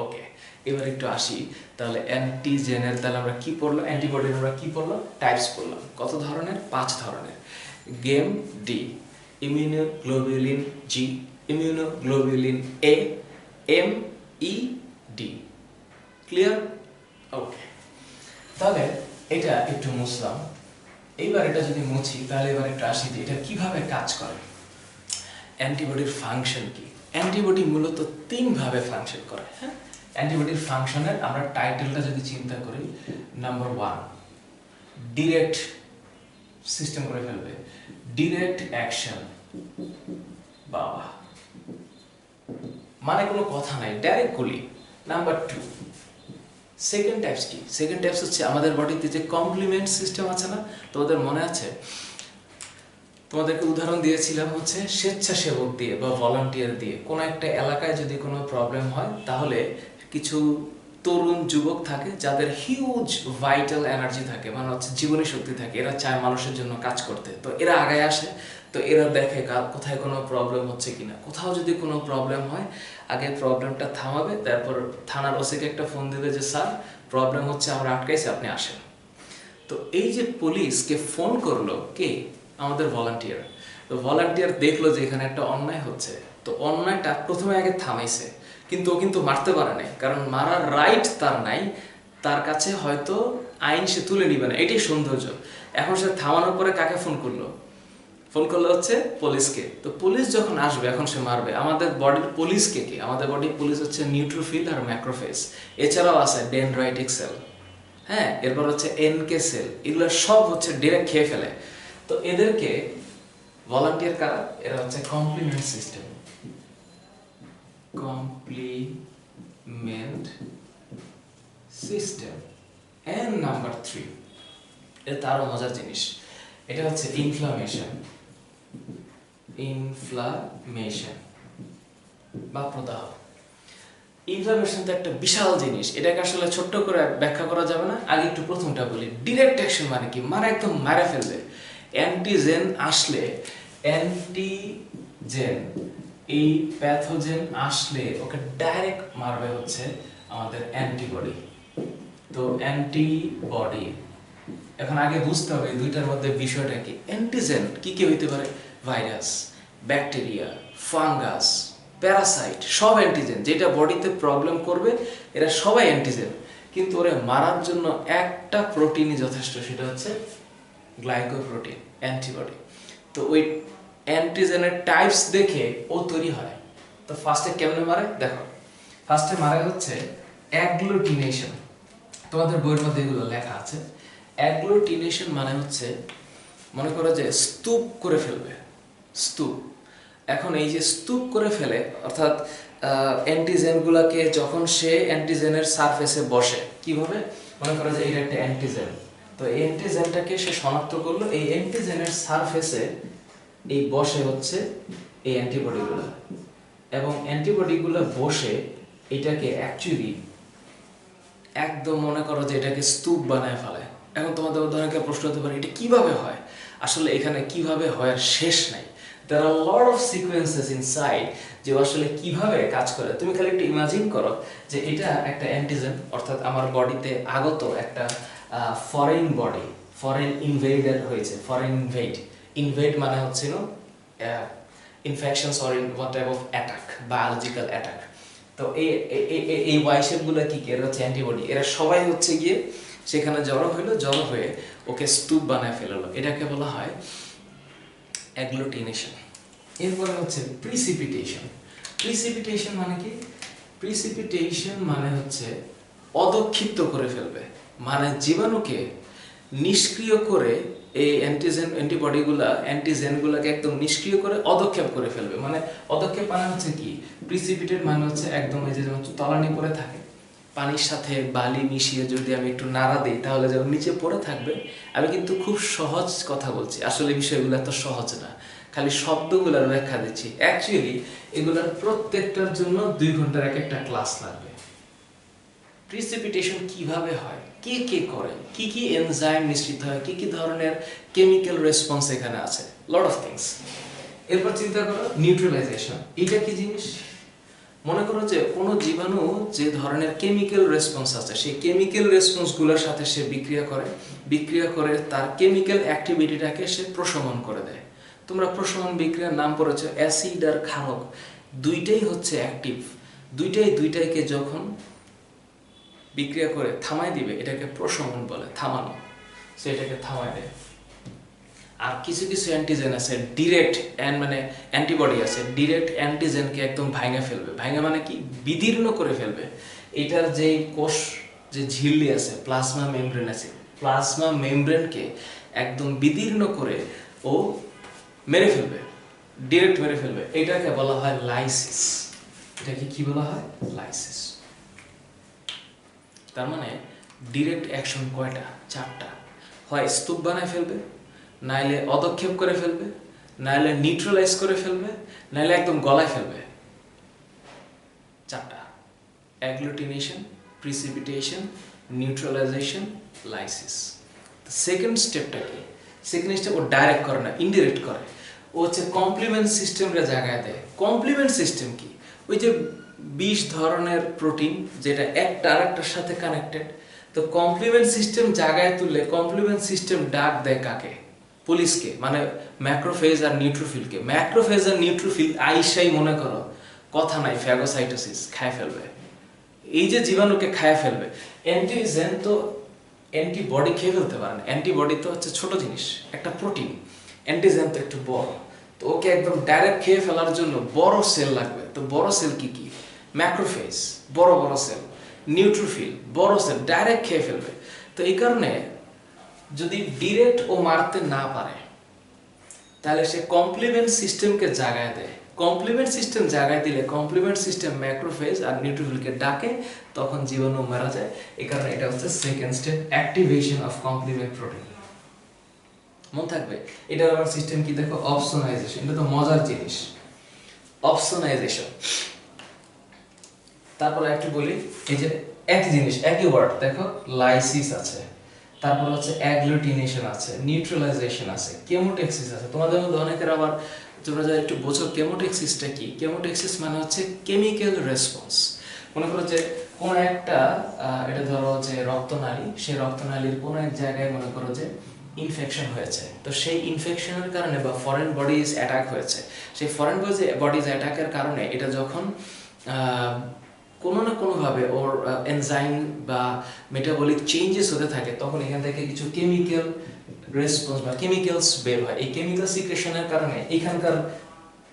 Speaker 1: ওকে, এবার একটু আসি তাহলে অ্যান্টিজেনের। তাহলে আমরা কি পড়লাম? অ্যান্টিবডির আমরা কি পড়লাম? টাইপস পড়লাম। কত ধরনের? 5 ধরনের। Game D, immunoglobulin G, immunoglobulin এ, এম, ই, ডি। ক্লিয়ার? ওকে, তাহলে এটা একটু মুছলাম। এইবার এটা যদি মুছি তাহলে এবার একটু আসি যে এটা কিভাবে কাজ করে। অ্যান্টিবডির ফাংশন কি? অ্যান্টিবডি মূলত 3 ভাবে ফাংশন করে। হ্যাঁ, অ্যান্টিবডির ফাংশনের আমরা টাইটেলটা যদি চিন্তা করি, নাম্বার 1 ডিরেক্ট সিস্টেম করে ফেলবে, ডিরেক্ট অ্যাকশন। বাবা, মানে কোনো কথা নাই, ডাইরেক্ট গুলি। নাম্বার 2 সেকেন্ড টাইপস কি? সেকেন্ড টাইপস হচ্ছে আমাদের বডিতে যে কমপ্লিমেন্ট সিস্টেম আছে না, তোমাদের মনে আছে? তোমাদেরকে উদাহরণ দিয়েছিলাম হচ্ছে স্বেচ্ছাসেবক দিয়ে বা ভলান্টিয়ার দিয়ে। কোনো একটা এলাকায় যদি কোনো প্রবলেম হয় তাহলে কিছু তরুণ যুবক থাকে যাদের হিউজ ভাইটাল এনার্জি থাকে, মানে হচ্ছে জীবনী শক্তি থাকে, এরা চায় মানুষের জন্য কাজ করতে। তো এরা আগায় আসে, তো এরা দেখে কোথায় কোনো প্রবলেম হচ্ছে কিনা। কোথাও যদি কোনো প্রবলেম হয় আগে প্রবলেমটা থামাবে, তারপর থানার ওসিকে একটা ফোন দিবে যে স্যার প্রবলেম হচ্ছে, আমরা আটকাইছি, আপনি আসেন। তো এই যে পুলিশকে ফোন করলো কে? আমাদের ভলান্টিয়ার। তো ভলান্টিয়ার দেখলো যে এখানে একটা অন্যায় হচ্ছে, তো অন্যায়টা প্রথমে আগে থামাইছে, কিন্তু ও কিন্তু মারতে পারে নাই, কারণ মারার রাইট তার নাই, তার কাছে হয়তো আইন সে তুলে নিবে না, এটাই সৌন্দর্য। এখন সে থামানোর পরে কাকে ফোন করলো? ফোন করলো হচ্ছে পুলিশকে। তো পুলিশ যখন আসবে এখন সে মারবে। আমাদের বডির পুলিশকে কি? আমাদের বডির পুলিশ হচ্ছে নিউট্রোফিল আর ম্যাক্রোফেজ, এছাড়াও আছে ডেনড্রাইটিক সেল, হ্যাঁ, এরপর হচ্ছে এনকে সেল, এগুলো সব হচ্ছে ডিরেক্ট খেয়ে ফেলে। তো এদেরকে ভলান্টিয়ার কারা? এরা হচ্ছে complement system, complement system. And number 3, এটা তারও মজার জিনিস, এটা হচ্ছে ইনফ্লামেশন। ইনফ্লামেশন বা প্রদাহ। ইনফ্লামেশন তো একটা বিশাল জিনিস, এটাকে আসলে ছোট্ট করে ব্যাখ্যা করা যাবে না। আগে একটু প্রথমটা বলি। ডিরেক্ট অ্যাকশন মানে কি? মানে একদম মারা ফেলবে। অ্যান্টিজেন আসলে, অ্যান্টিজেন এই প্যাথোজেন আসলে ওকে ডাইরেক্ট মারবে হচ্ছে আমাদের অ্যান্টিবডি। তো অ্যান্টিবডি, এখন আগে বুঝতে হবে দুইটার মধ্যে বিষয়টা কি। অ্যান্টিজেন কি কি হইতে পারে? ভাইরাস, ব্যাকটেরিয়া, ফাঙ্গাস, প্যারাসাইট, সব অ্যান্টিজেন। যেটা বডিতে প্রবলেম করবে এরা সবাই অ্যান্টিজেন। কিন্তু ওরে মারার জন্য একটা প্রোটিনই যথেষ্ট, সেটা হচ্ছে গ্লাইকোপ্রোটিন, অ্যান্টিবডি। তো ওই অ্যান্টিজেনের টাইপস দেখে ও তৈরি হয়। তো ফার্স্টে কেমনে মারে দেখো। ফার্স্টে মারে হচ্ছে অ্যাগ্লুটিনেশন। তোমাদের বইয়ের মধ্যে এগুলো লেখা আছে। অ্যাগ্লুটিনেশন মানে হচ্ছে, মনে করো যে স্তূপ করে ফেলবে, স্তূপ। এখন এই যে স্তূপ করে ফেলে, অর্থাৎ অ্যান্টিজেনগুলোকে যখন সে অ্যান্টিজেনের সারফেসে বসে, কিভাবে? মনে করো যে এটা একটা অ্যান্টিজেন, তো এই অ্যান্টিজেনটাকে সে শনাক্ত করলো, এই অ্যান্টিজেনের সারফেসে এই বসে হচ্ছে এই অ্যান্টিবডিগুলো, এবং অ্যান্টিবডিগুলো বসে এটাকে অ্যাকচুয়ালি একদম মনে করো যে এটাকে স্তূপ বানায় ফেলে। এখন তোমাদের অনেকে প্রশ্ন হতে পারে এটা কিভাবে হয়? আসলে এখানে কিভাবে হয় আর শেষ নাই। there are a lot of sequences inside যে আসলে কিভাবে কাজ করে। তুমি খালি একটু ইমাজিন করো যে এটা একটা অ্যান্টিজেন, অর্থাৎ আমার বডিতে আগত একটা ফরেন বডি, ফরেন ইনভেডার হয়েছে, ফরেন ইনভেড মানে হচ্ছে infections or in what type of attack, biological attack. তো এই ওয়াই শেপগুলো কি? এরা হচ্ছে অ্যান্টিবডি। এরা সবাই হচ্ছে গিয়ে সেখানে জড়ো হয়ে ওকে স্তূপ বানায় ফেললো। এটাকে বলা হয় অ্যাগ্লুটিনেশন। এরপরে হচ্ছে প্রিসিপিটেশন। প্রিসিপিটেশন মানে কি? প্রিসিপিটেশন মানে হচ্ছে অদক্ষিপ্ত করে ফেলবে, মানে জীবাণুকে নিষ্ক্রিয় করে এই অ্যান্টিজেনগুলোকে একদম নিষ্ক্রিয় করে অদক্ষেপ করে ফেলবে। মানে অদক্ষেপ মানে হচ্ছে কি? প্রিসিপিটেট মানে হচ্ছে একদম এই যে যেমন তলানি পড়ে থাকে, পানির সাথে বালি মিশিয়ে যদি আমি একটু নাড়া দিই তাহলে যেমন নিচে পড়ে থাকবে। আমি কিন্তু খুব সহজ কথা বলছি, আসলে বিষয়গুলো এত সহজ না, খালি শব্দগুলোর ব্যাখ্যা দিচ্ছি। অ্যাকচুয়ালি এগুলোর প্রত্যেকটার জন্য 2 ঘন্টার একটা ক্লাস লাগবে। প্রিসিপিটেশন কিভাবে হয়, কে কে করে, কি কি এনজাইম নিঃসৃত হয়, কি কি ধরনের কেমিক্যাল রেসপন্স এখানে আছে, লট অফ থিংস। এরপর চিন্তা করো নিউট্রালাইজেশন। এটা কি জিনিস? মনে করো যে কোনো জীবাণু যে ধরনের কেমিক্যাল রেসপন্স আছে, সেই কেমিক্যাল রেসপন্সগুলোর সাথে সে বিক্রিয়া করে তার কেমিক্যাল অ্যাক্টিভিটিটাকে সে প্রশমন করে দেয়। তোমরা প্রশমন বিক্রিয়ার নাম পড়েছো, অ্যাসিড আর ক্ষারক দুইটাই হচ্ছে অ্যাক্টিভ। দুইটাইকে যখন বিক্রিয়া করে থামায় দিবে এটাকে প্রশমন বলে, থামানো। সে এটাকে থামায় দেয়। আর কিছু অ্যান্টিজেন আছে ডিরেক্ট, মানে অ্যান্টিবডি আছে ডিরেক্ট অ্যান্টিজেনকে একদম ভাঙে ফেলবে। ভাঙে মানে কি? বিদীর্ণ করে ফেলবে। এটার যে কোষ, যে ঝিল্লি আছে, প্লাজমা মেমব্রেন আছে, প্লাজমা মেমব্রেনকে একদম বিদীর্ণ করে ও মেরে ফেলবে, ডিরেক্ট মেরে ফেলবে। এটাকে বলা হয় লাইসিস। এটাকে কি বলা হয়? লাইসিস। তার মানে ডিরেক্ট অ্যাকশন কয়টা? 4টা। হয় স্তূপ বানায় ফেলবে, নাইলে অদক্ষেপ করে ফেলবে, নাইলে নিউট্রালাইজ করে ফেলবে, নাইলে একদম গলায় ফেলবে। 4টা: agglutination, precipitation, neutralisation, lysis. Second স্টেপটা কি? সেকেন্ড স্টেপ ও ডাইরেক্ট করে না, ইনডিরেক্ট করে। ও হচ্ছে কমপ্লিমেন্ট সিস্টেমকে জায়গায় দেয়। কমপ্লিমেন্ট সিস্টেম কি? ওই যে 20 ধরনের প্রোটিন যেটা একটা আরেকটার সাথে কানেক্টেড, তো কমপ্লিমেন্ট সিস্টেম জায়গায় তুললে কমপ্লিমেন্ট সিস্টেম ডাক দেয় কাকে? পুলিশকে, মানে ম্যাক্রোফেজ আর নিউট্রোফিলকে। ম্যাক্রোফেজ আর নিউট্রোফিল আইসাই মনে করো কথা নাই ফ্যাগোসাইটোসিস খায় ফেলবে, এই যে জীবাণুকে খায় ফেলবে। অ্যান্টিজেন তো অ্যান্টিবডি খেয়ে ফেলতে পারে না, অ্যান্টিবডি তো হচ্ছে ছোট জিনিস, একটা প্রোটিন। অ্যান্টিজেন তো একটু বড়, তো ওকে একদম ডাইরেক্ট খেয়ে ফেলার জন্য বড় সেল লাগবে। তো বড় সেল কি কি? ম্যাক্রোফেজ, বড় বড় সেল। নিউট্রোফিল, বড় সেল, ডাইরেক্ট খেয়ে ফেলবে। তো এই কারণে যদি ডিরেক্ট ও মারতে না পারে তাহলে সে কমপ্লিমেন্ট সিস্টেমকে জাগায় দেয়। কমপ্লিমেন্ট সিস্টেম জাগায় দিলে কমপ্লিমেন্ট সিস্টেম ম্যাক্রোফেজ আর নিউট্রোফিলকে ডাকে, তখন জীবাণু মারা যায়। এই কারণে এটা হচ্ছে second step, activation of complement protein. মনে থাকবে এটা আবার সিস্টেম কি দেখো? অপসোনাইজেশন। এটা তো মজার জিনিস, অপসোনাইজেশন। তারপরে একটু বলি, এই যে একই জিনিস একই ওয়ার্ড দেখো, লাইসিস আছে, তারপর হচ্ছে অ্যাগ্লুটিনেশন আছে, নিউট্রালাইজেশন আছে, কেমোটেক্সিস আছে। তোমাদের মধ্যে অনেকের আবার তোমরা যারা একটু বোঝো কেমোটেক্সিসটা কি। কেমোটেক্সিস মানে হচ্ছে কেমিক্যাল রেসপন্স। মনে করো যে কোনো একটা এটা ধরো যে রক্তনালী, সেই রক্তনালীর কোনো এক জায়গায় মনে করো যে ইনফেকশন হয়েছে, তো সেই ইনফেকশনের কারণে বা ফরেন বডিজ অ্যাটাক হয়েছে, সেই ফরেন বডিজ অ্যাটাকের কারণে এটা যখন কোনো না কোনোভাবে ওর এনজাইম বা মেটাবলিক চেঞ্জেস হতে থাকে, তখন এখান থেকে কিছু কেমিক্যাল রেসপন্স বা কেমিক্যালস বের হয়। এই কেমিক্যাল সিক্রেশনের কারণে এখানকার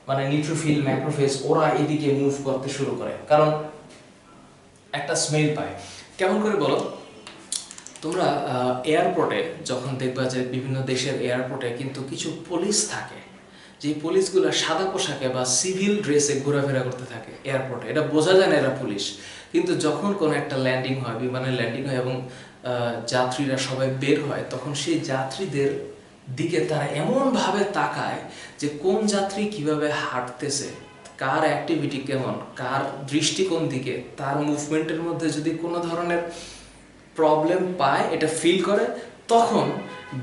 Speaker 1: মানে নিউট্রোফিল, ম্যাক্রোফেজ ওরা এদিকে মুভ করতে শুরু করে, কারণ একটা স্মেল পায়। কেমন করে বলো? তোমরা এয়ারপোর্টে যখন দেখবা যে বিভিন্ন দেশের এয়ারপোর্টে কিন্তু কিছু পুলিশ থাকে, যে পুলিশগুলো সাদা পোশাকে বা সিভিল ড্রেসে ঘোরাফেরা করতে থাকে এয়ারপোর্টে, এটা বোঝা যায় না এরা পুলিশ। কিন্তু যখন কোনো একটা ল্যান্ডিং হয়, বিমানের ল্যান্ডিং হয় এবং যাত্রীরা সবাই বের হয়, তখন সেই যাত্রীদের দিকে তারা এমনভাবে তাকায় যে কোন যাত্রী কিভাবে হাঁটতেছে, কার অ্যাক্টিভিটি কেমন, কার দৃষ্টিকোণ দিকে, তার মুভমেন্টের মধ্যে যদি কোনো ধরনের প্রবলেম পায়, এটা ফিল করে, তখন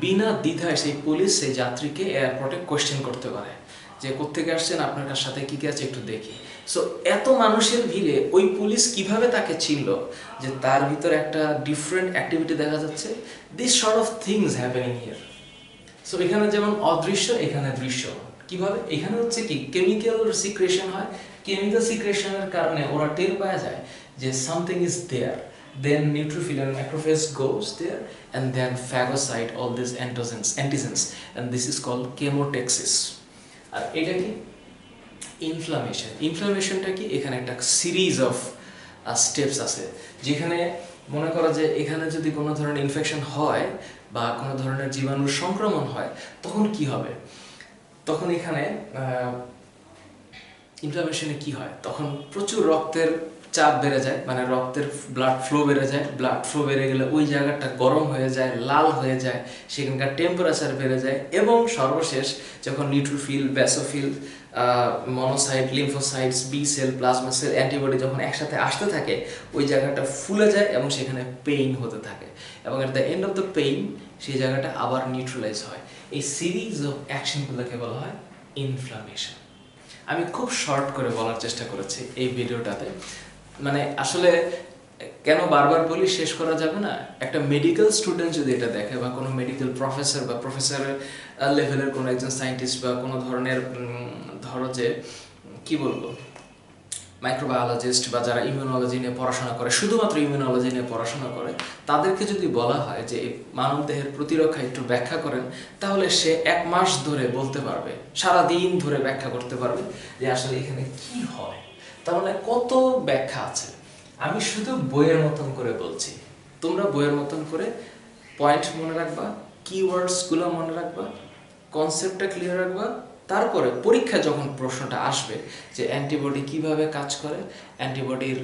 Speaker 1: বিনা দ্বিধায় সেই পুলিশ সেই যাত্রীকে এয়ারপোর্টে কোয়েশ্চেন করতে পারে যে কোত্থেকে আসছেন, আপনার সাথে কি কি আছে একটু দেখি। সো এত মানুষের ভিড়ে ওই পুলিশ কিভাবে তাকে চিনল যে তার ভিতরে একটা ডিফারেন্ট অ্যাক্টিভিটি দেখা যাচ্ছে? This sort of things happening here. So এখানে যেমন অদৃশ্য, এখানে দৃশ্য। কিভাবে? এখানে হচ্ছে কি কেমিক্যাল সিক্রেশন হয়, কেমিক্যাল সিক্রেশনের কারণে ওরা টের পাওয়া যায় যে something is there, then neutrophil and macrophage goes there and then phagocyte all these antigens and this is called chemotaxis. আর এটা কি? ইনফ্লামেশন। ইনফ্লামেশনটা কি? এখানে একটা সিরিজ অফ স্টেপস আছে, যেখানে মনে করো যে এখানে যদি কোনো ধরনের ইনফেকশন হয় বা কোনো ধরনের জীবাণুর সংক্রমণ হয়, তখন কি হবে? তখন এখানে ইনফ্লামেশনে কি হয়? তখন প্রচুর রক্তের চাপ বেড়ে যায়, মানে রক্তের ব্লাড ফ্লো বেড়ে যায়। ব্লাড ফ্লো বেড়ে গেলে ওই জায়গাটা গরম হয়ে যায়, লাল হয়ে যায়, সেখানকার টেম্পারেচার বেড়ে যায়, এবং সর্বশেষ যখন neutrophil, basophil, monocyte, lymphocytes, B cell, plasma cell, antibody যখন একসাথে আসতে থাকে, ওই জায়গাটা ফুলে যায় এবং সেখানে পেইন হতে থাকে, এবং at the end of the pain সেই জায়গাটা আবার নিউট্রালাইজ হয়। এই সিরিজ অফ অ্যাকশনগুলোকে বলা হয় ইনফ্লামেশন। আমি খুব শর্ট করে বলার চেষ্টা করেছি এই ভিডিওটাতে, মানে আসলে কেন বারবার বলি শেষ করা যাবে না। একটা মেডিকেল স্টুডেন্ট যদি এটা দেখে, বা কোনো মেডিকেল প্রফেসর বা প্রফেসরের লেভেলের কোনো একজন সায়েন্টিস্ট বা কোনো ধরনের ধরো যে কি বলবো মাইক্রোবায়োলজিস্ট বা যারা ইমিউনোলজি নিয়ে পড়াশোনা করে, শুধুমাত্র ইমিউনোলজি নিয়ে পড়াশোনা করে, তাদেরকে যদি বলা হয় যে মানব দেহের প্রতিরক্ষা একটু ব্যাখ্যা করেন, তাহলে সে 1 মাস ধরে বলতে পারবে, সারাদিন ধরে ব্যাখ্যা করতে পারবে যে আসলে এখানে কি হয়। তার মানে কত ব্যাখ্যা আছে। আমি শুধু বইয়ের মতন করে বলছি, তোমরা বইয়ের মতন করে পয়েন্ট মনে রাখবা, কিওয়ার্ডসগুলো মনে রাখবা, কনসেপ্টটা ক্লিয়ার রাখবা। তারপরে পরীক্ষা যখন প্রশ্নটা আসবে যে অ্যান্টিবডি কিভাবে কাজ করে, অ্যান্টিবডির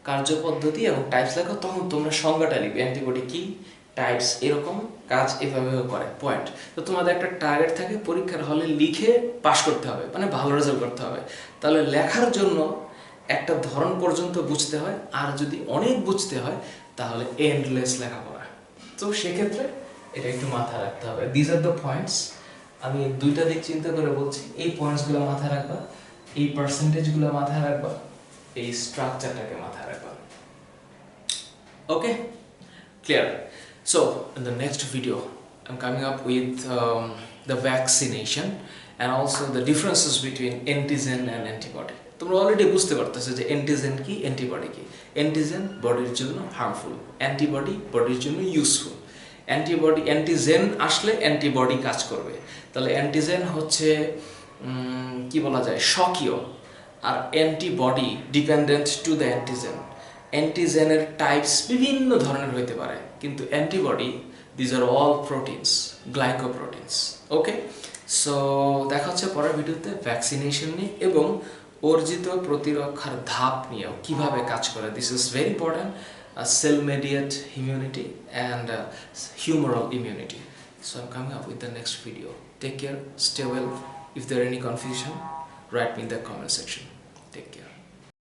Speaker 1: কার্যপদ্ধতি এবং টাইপস লেখো, তখন তোমরা সংজ্ঞাটা লিখবে, অ্যান্টিবডি কি, টাইপস এরকম, কাজ এভাবে করে, পয়েন্ট। তো তোমাদের একটা টার্গেট থাকে পরীক্ষার হলে লিখে পাস করতে হবে, মানে ভালো রেজাল্ট করতে হবে। তাহলে লেখার জন্য একটা ধরন পর্যন্ত বুঝতে হয়, আর যদি অনেক বুঝতে হয় তাহলে এন্ডলেস লেখাপড়া। তো সেক্ষেত্রে এটা একটু মাথায় রাখতে হবে। This are the points. আমি দুইটা দিক চিন্তা করে বলছি, এই পয়েন্টসগুলো মাথায় রাখবা, এই পার্সেন্টেজগুলো মাথায় রাখবা, এই স্ট্রাকচারটাকে মাথায় রাখবা। Okay, clear. So in the next video I'm coming up with the vaccination and also the differences between antigen and antibody. তোমরা অলরেডি বুঝতে পারতেছো যে অ্যান্টিজেন কি, অ্যান্টিবডি কি। অ্যান্টিজেন বডির জন্য হার্মফুল, অ্যান্টিবডি বডির জন্য ইউজফুল। অ্যান্টিবডি, অ্যান্টিজেন আসলে অ্যান্টিবডি কাজ করবে। তাহলে অ্যান্টিজেন হচ্ছে কি বলা যায়, স্বকীয়, আর antibody dependent to the antigen. অ্যান্টিজেনের টাইপস বিভিন্ন ধরনের হতে পারে, কিন্তু antibody these are all proteins, glycoproteins. Okay, so দেখা হচ্ছে পরের ভিডিওতে ভ্যাকসিনেশন নিয়ে এবং অর্জিত প্রতিরক্ষার ধাপ নিয়েও কীভাবে কাজ করে। This is very important, cell mediate immunity and humoral immunity. So I'm coming up with the next video. Take care, stay well. If there are any confusion, write me in the comment section.